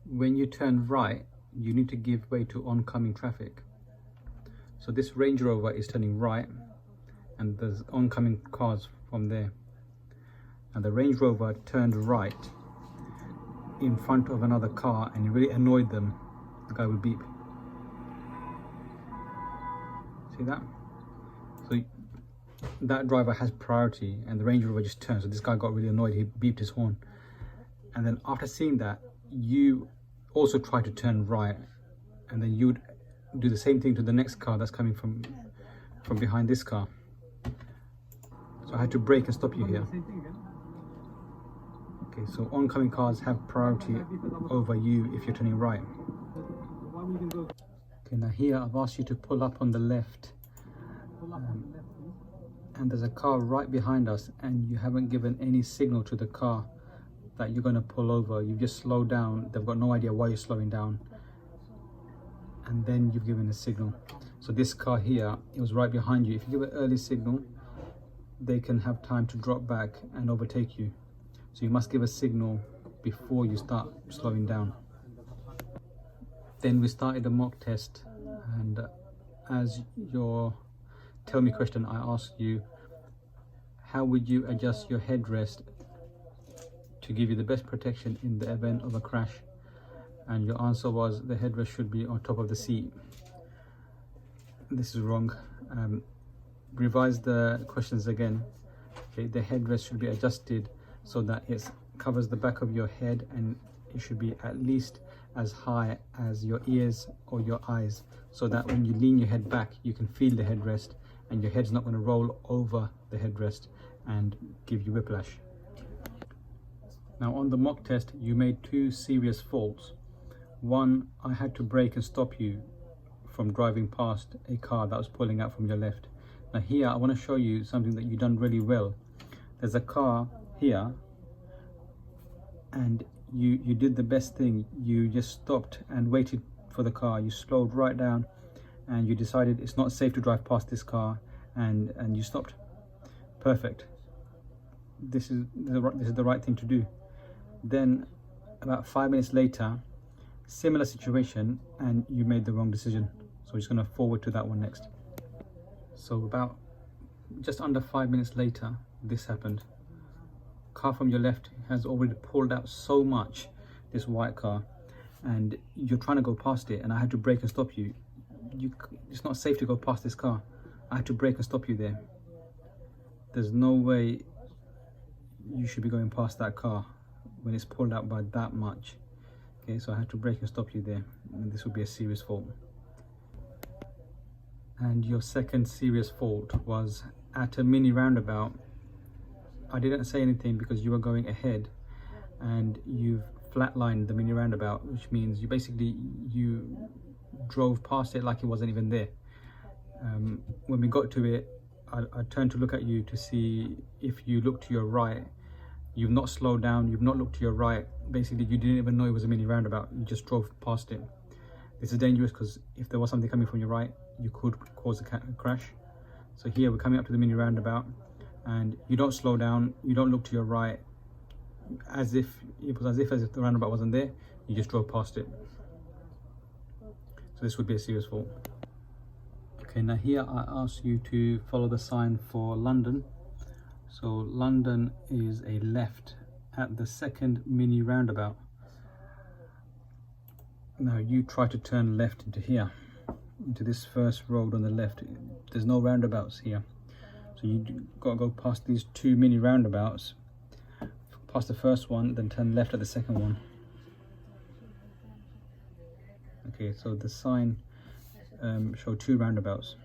when you turn right, you need to give way to oncoming traffic. So this Range Rover is turning right, and there's oncoming cars from there. And the Range Rover turned right in front of another car, and it really annoyed them. The guy would beep. See that? So that driver has priority, and the Range Rover just turned. So this guy got really annoyed. He beeped his horn. And then after seeing that, you also try to turn right, and then you'd do the same thing to the next car that's coming from behind this car. So I had to brake and stop you here. Okay, so oncoming cars have priority over you if you're turning right. Okay, now here I've asked you to pull up on the left, and there's a car right behind us, and you haven't given any signal to the car that you're going to pull over. You've just slowed down. They've got no idea why you're slowing down, and then you've given a signal. So this car here, it was right behind you. If you give an early signal, they can have time to drop back and overtake you. So you must give a signal before you start slowing down. Then we started the mock test, and as your tell me question, I asked you, how would you adjust your headrest to give you the best protection in the event of a crash? And your answer was the headrest should be on top of the seat. This is wrong. Revise the questions again. Okay, the headrest should be adjusted so that it covers the back of your head, and it should be at least as high as your ears or your eyes, so that when you lean your head back, you can feel the headrest, and your head's not going to roll over the headrest and give you whiplash. Now on the mock test, you made two serious faults. One, I had to brake and stop you from driving past a car that was pulling out from your left. Now here, I want to show you something that you've done really well. There's a car here, and you did the best thing. You just stopped and waited for the car. You slowed right down, and you decided it's not safe to drive past this car, and you stopped. Perfect. This is the right thing to do. Then about 5 minutes later, similar situation, and you made the wrong decision. So we're just going to forward to that one next. So about just under 5 minutes later, this happened. Car from your left has already pulled out so much, this white car, and you're trying to go past it, and I had to brake and stop you. It's not safe to go past this car. I had to brake and stop you there. There's no way you should be going past that car when it's pulled out by that much. Okay, so I had to brake and stop you there, and this would be a serious fault. And your second serious fault was at a mini roundabout. I didn't say anything because you were going ahead, and you've flatlined the mini roundabout, which means you drove past it like it wasn't even there. When we got to it, I turned to look at you to see if you looked to your right. You've not slowed down, you've not looked to your right. Basically, you didn't even know it was a mini roundabout. You just drove past it. This is dangerous because if there was something coming from your right, you could cause a crash. So here we're coming up to the mini roundabout, and you don't slow down, you don't look to your right, as if the roundabout wasn't there. You just drove past it. So this would be a serious fault. Okay, now here I ask you to follow the sign for London. So London is a left at the second mini roundabout. Now you try to turn left into here, into this first road on the left. There's no roundabouts here, so you got to go past these two mini roundabouts, past the first one, then turn left at the second one. Okay, so the sign showed two roundabouts.